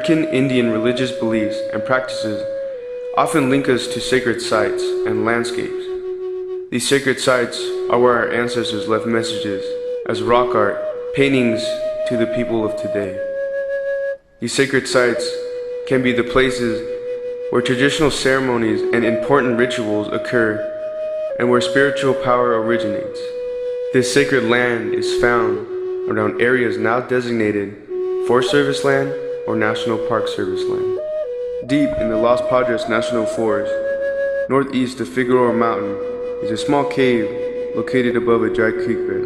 American Indian religious beliefs and practices often link us to sacred sites and landscapes. These sacred sites are where our ancestors left messages as rock art, paintings to the people of today. These sacred sites can be the places where traditional ceremonies and important rituals occur and where spiritual power originates. This sacred land is found around areas now designated Forest Service land or National Park Service land. Deep in the Los Padres National Forest, northeast of Figueroa Mountain, is a small cave located above a dry creek bed.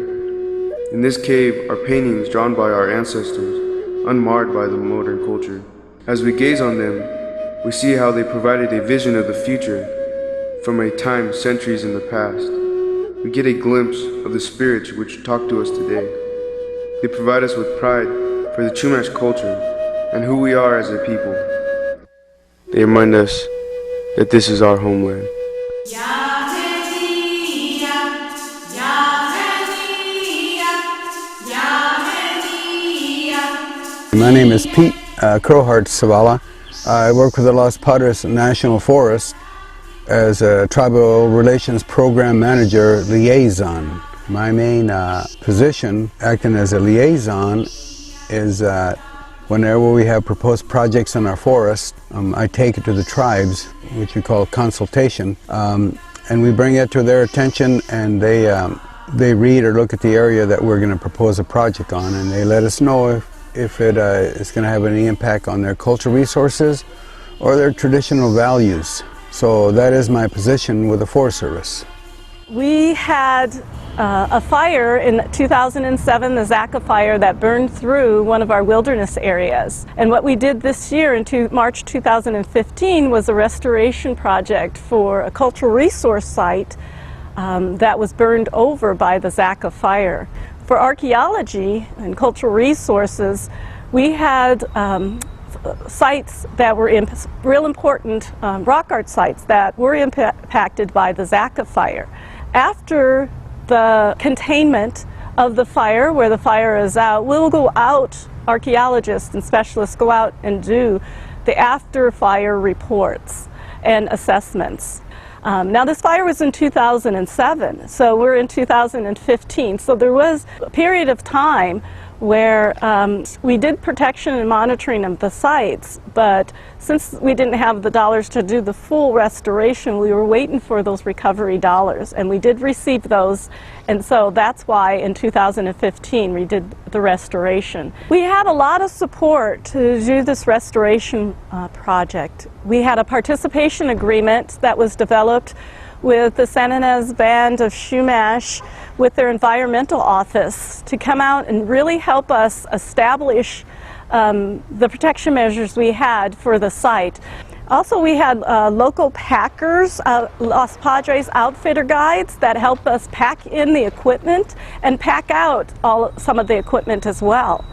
In this cave are paintings drawn by our ancestors, unmarred by the modern culture. As we gaze on them, we see how they provided a vision of the future from a time centuries in the past. We get a glimpse of the spirits which talk to us today. They provide us with pride for the Chumash culture and who we are as a people. They remind us that this is our homeland. My name is Pete Crowheart Savala. I work with the Los Padres National Forest as a Tribal Relations Program Manager Liaison. My main position, acting as a liaison, is that whenever we have proposed projects in our forest, I take it to the tribes, which we call consultation, and we bring it to their attention, and they read or look at the area that we're going to propose a project on, and they let us know if it is going to have any impact on their cultural resources or their traditional values. So that is my position with the Forest Service. We had a fire in 2007, the Zaca fire, that burned through one of our wilderness areas. And what we did this year in March 2015 was a restoration project for a cultural resource site that was burned over by the Zaca fire. For archaeology and cultural resources, we had sites that were real important rock art sites that were impacted by the Zaca fire. After the containment of the fire, where the fire is out, we'll go out, archaeologists and specialists go out and do the after fire reports and assessments. Now this fire was in 2007, so we're in 2015, so there was a period of time where we did protection and monitoring of the sites, but since we didn't have the dollars to do the full restoration, we were waiting for those recovery dollars, and we did receive those, and so that's why in 2015 we did the restoration. We had a lot of support to do this restoration project. We had a participation agreement that was developed with the San Ynez Band of CHUMASH with their environmental office to come out and really help us establish the protection measures we had for the site. Also, we had local packers, Los Padres outfitter guides that helped us pack in the equipment and pack out some of the equipment as well.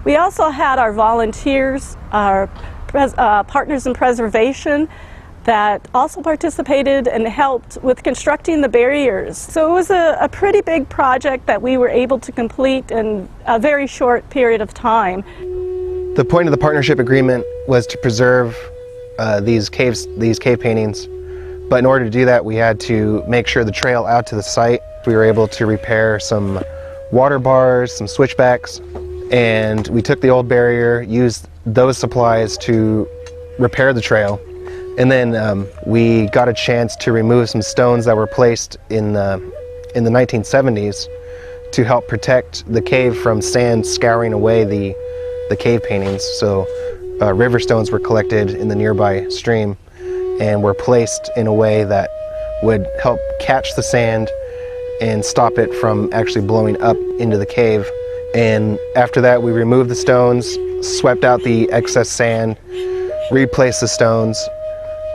We also had our volunteers, our partners in preservation, that also participated and helped with constructing the barriers. So it was a pretty big project that we were able to complete in a very short period of time. The point of the partnership agreement was to preserve these cave paintings, but in order to do that we had to make sure the trail out to the site. We were able to repair some water bars, some switchbacks, and we took the old barrier, used those supplies to repair the trail. And then we got a chance to remove some stones that were placed in the 1970s to help protect the cave from sand scouring away the cave paintings. So river stones were collected in the nearby stream and were placed in a way that would help catch the sand and stop it from actually blowing up into the cave. And after that we removed the stones, swept out the excess sand, replaced the stones,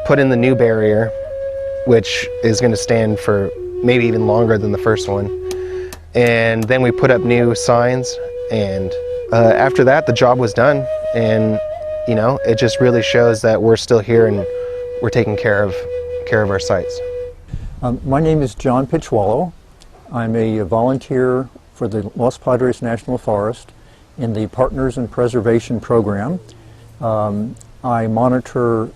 put in the new barrier, which is going to stand for maybe even longer than the first one. And then we put up new signs, and after that the job was done. And you know, it just really shows that we're still here and we're taking care of our sites. My name is John Pitchwallow. I'm a volunteer for the Los Padres National Forest in the Partners in Preservation program. I monitor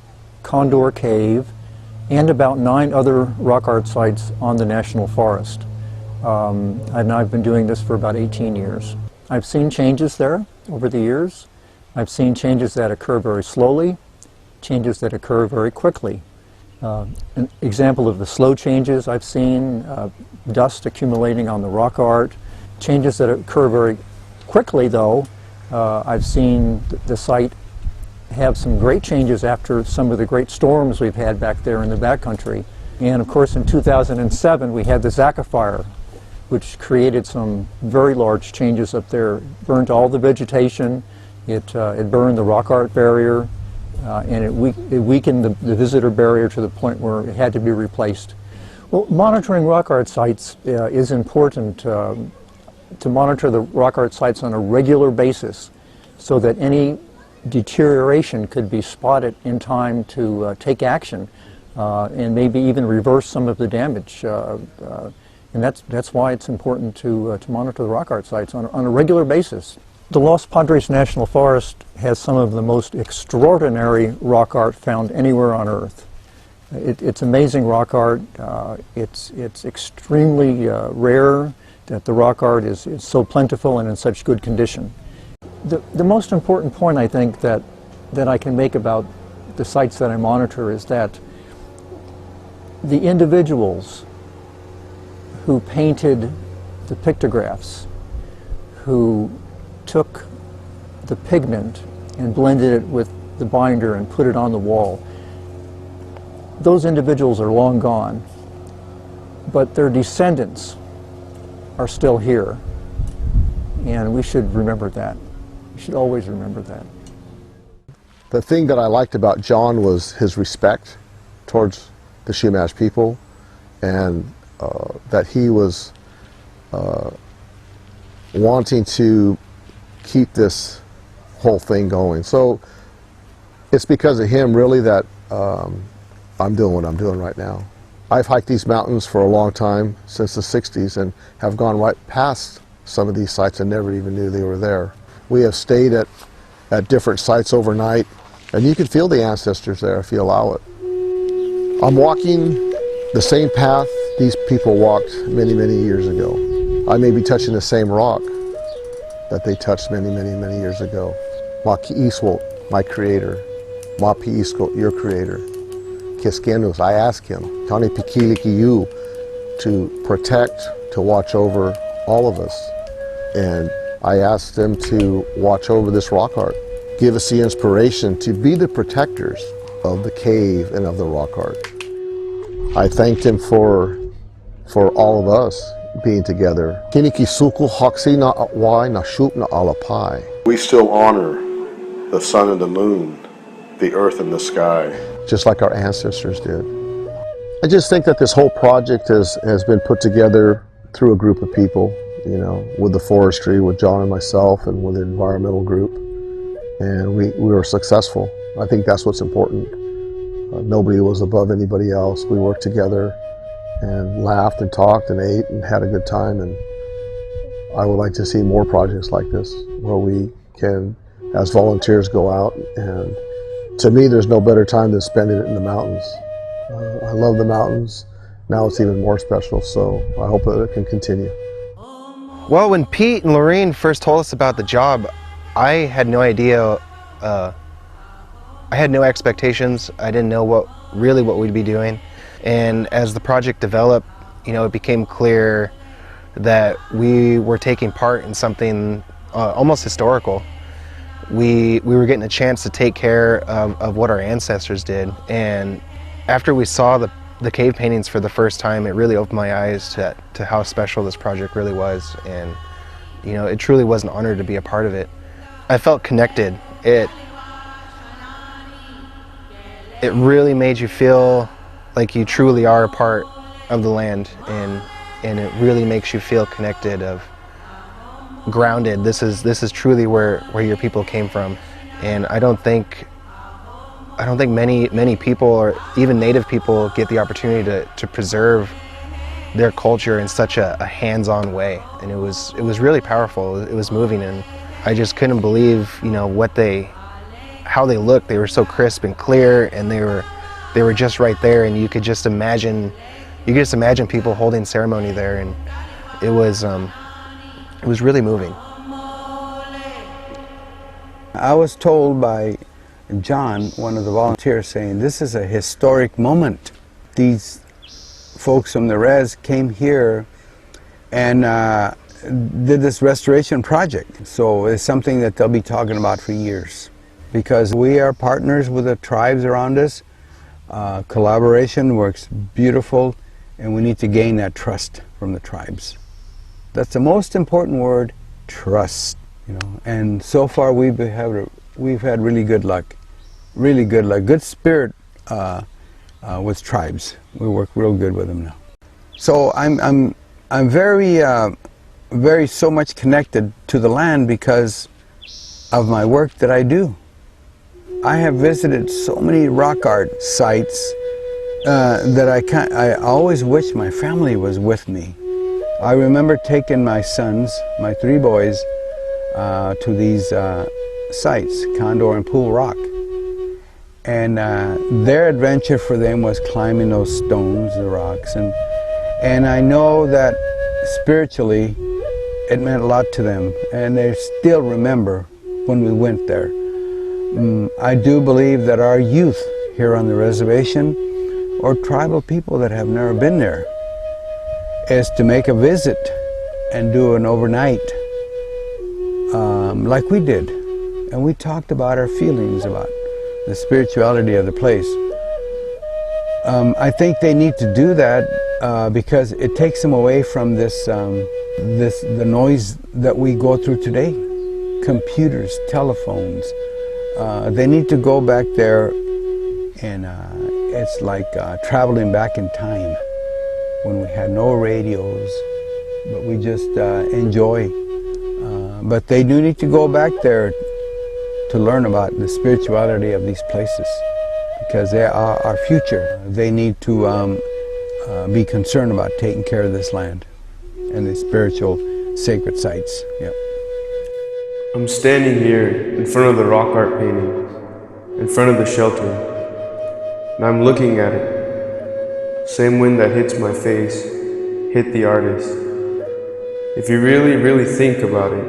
Condor Cave and about 9 other rock art sites on the National Forest. And I've been doing this for about 18 years. I've seen changes there over the years. I've seen changes that occur very slowly, changes that occur very quickly. An example of the slow changes I've seen, dust accumulating on the rock art. Changes that occur very quickly, though, I've seen the site have some great changes after some of the great storms we've had back there in the backcountry. And of course in 2007 we had the Zaka fire, which created some very large changes up there. It burned all the vegetation, it burned the rock art barrier, and it weakened the visitor barrier to the point where it had to be replaced. Well, monitoring rock art sites is important to monitor the rock art sites on a regular basis so that any deterioration could be spotted in time to take action and maybe even reverse some of the damage. And that's why it's important to monitor the rock art sites on a regular basis. The Los Padres National Forest has some of the most extraordinary rock art found anywhere on Earth. It's amazing rock art. It's extremely rare that the rock art is so plentiful and in such good condition. The most important point I think that I can make about the sites that I monitor is that the individuals who painted the pictographs, who took the pigment and blended it with the binder and put it on the wall, those individuals are long gone, but their descendants are still here, and we should remember that. We should always remember that. The thing that I liked about John was his respect towards the Chumash people, and that he was wanting to keep this whole thing going. So it's because of him really that I'm doing what I'm doing right now. I've hiked these mountains for a long time, since the 60s, and have gone right past some of these sites and never even knew they were there. We have stayed at different sites overnight, and you can feel the ancestors there if you allow it. I'm walking the same path these people walked many, many years ago. I may be touching the same rock that they touched many, many, many years ago. Ma ki'iswo, my creator. Ma pi'isko, your creator. Kiskenus, I ask him, Tani pikiliki you, to protect, to watch over all of us. And I asked them to watch over this rock art. Give us the inspiration to be the protectors of the cave and of the rock art. I thanked him for all of us being together. Kinikisuku haksi na atwai na shup na alapai. We still honor the sun and the moon, the earth and the sky, just like our ancestors did. I just think that this whole project has been put together through a group of people, you know, with the forestry, with John and myself, and with the environmental group. And we were successful. I think that's what's important. Nobody was above anybody else. We worked together and laughed and talked and ate and had a good time. And I would like to see more projects like this where we can, as volunteers, go out. And to me, there's no better time than spending it in the mountains. I love the mountains. Now it's even more special, so I hope that it can continue. Well, when Pete and Lorene first told us about the job, I had no idea. I had no expectations. I didn't know what we'd be doing. And as the project developed, you know, it became clear that we were taking part in something almost historical. We were getting a chance to take care of what our ancestors did. And after we saw the cave paintings for the first time, it really opened my eyes to how special this project really was. And, you know, it truly was an honor to be a part of it. I felt connected. It really made you feel like you truly are a part of the land, and it really makes you feel connected, grounded. This is truly where your people came from. And I don't think many people, or even native people, get the opportunity to preserve their culture in such a hands-on way. And it was really powerful. It was moving, and I just couldn't believe, you know, how how they looked. They were so crisp and clear, and they were just right there, and you could just imagine people holding ceremony there, and it was really moving. I was told by John, one of the volunteers, saying this is a historic moment. These folks from the res came here and did this restoration project. So it's something that they'll be talking about for years, because we are partners with the tribes around us. Collaboration works beautiful, and we need to gain that trust from the tribes. That's the most important word, trust. You know, and so far we've had really good luck, good spirit with tribes. We work real good with them now. So I'm very so much connected to the land because of my work that I do. I have visited so many rock art sites that I always wish my family was with me. I remember taking my sons, my 3 boys, to these sites, Condor and Pool Rock. And their adventure for them was climbing those stones, the rocks. And I know that spiritually it meant a lot to them. And they still remember when we went there. I do believe that our youth here on the reservation, or tribal people that have never been there, is to make a visit and do an overnight like we did, and we talked about our feelings about the spirituality of the place. I think they need to do that because it takes them away from the noise that we go through today. Computers, telephones. They need to go back there, and it's like traveling back in time when we had no radios, but we just enjoy. But they do need to go back there to learn about the spirituality of these places, because they are our future. They need to be concerned about taking care of this land and the spiritual sacred sites. Yep. I'm standing here in front of the rock art paintings, in front of the shelter, and I'm looking at it. Same wind that hits my face hit the artist. If you really think about it,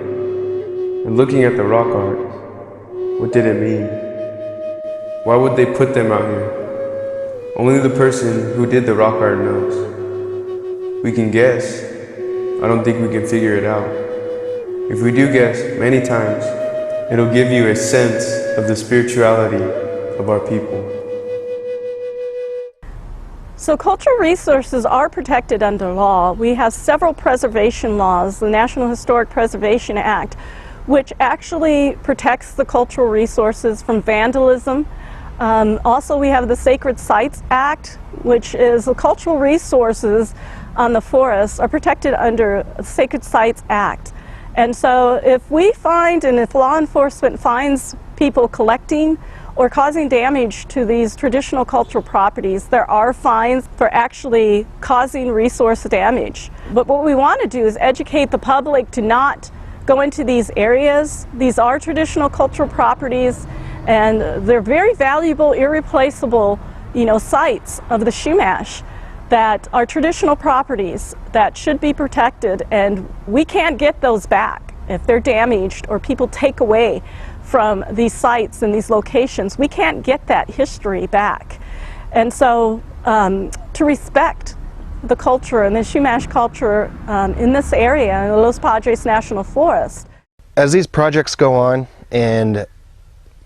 and looking at the rock art, what did it mean? Why would they put them out here? Only the person who did the rock art knows. We can guess. I don't think we can figure it out. If we do guess many times, it'll give you a sense of the spirituality of our people. So cultural resources are protected under law. We have several preservation laws, the National Historic Preservation Act, which actually protects the cultural resources from vandalism. Also, we have the Sacred Sites Act, which is the cultural resources on the forests are protected under the Sacred Sites Act. And so if we find, and if law enforcement finds people collecting or causing damage to these traditional cultural properties, there are fines for actually causing resource damage. But what we want to do is educate the public to not go into these areas. These are traditional cultural properties, and they're very valuable, irreplaceable, sites of the CHUMASH that are traditional properties that should be protected, and we can't get those back if they're damaged or people take away from these sites and these locations. We can't get that history back. And so to respect the culture and the CHUMASH culture in this area, in the Los Padres National Forest. As these projects go on and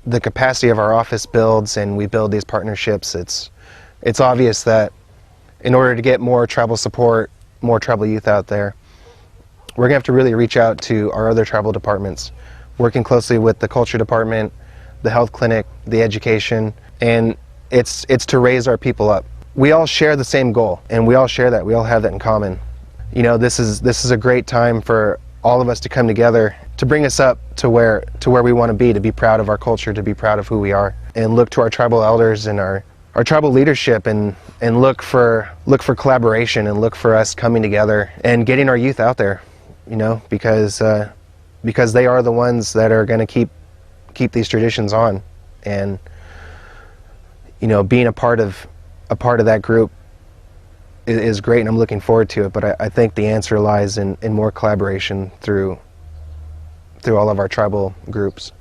the capacity of our office builds and we build these partnerships, it's obvious that in order to get more tribal support, more tribal youth out there, we're going to have to really reach out to our other tribal departments, working closely with the culture department, the health clinic, the education, and it's to raise our people up. We all share the same goal, and we all share that. We all have that in common. This is a great time for all of us to come together to bring us up to where we want to be proud of our culture, to be proud of who we are, and look to our tribal elders and our tribal leadership and look for collaboration and look for us coming together and getting our youth out there, because they are the ones that are going to keep these traditions on and you know, being a part of that group is great, and I'm looking forward to it. But I think the answer lies in more collaboration through all of our tribal groups.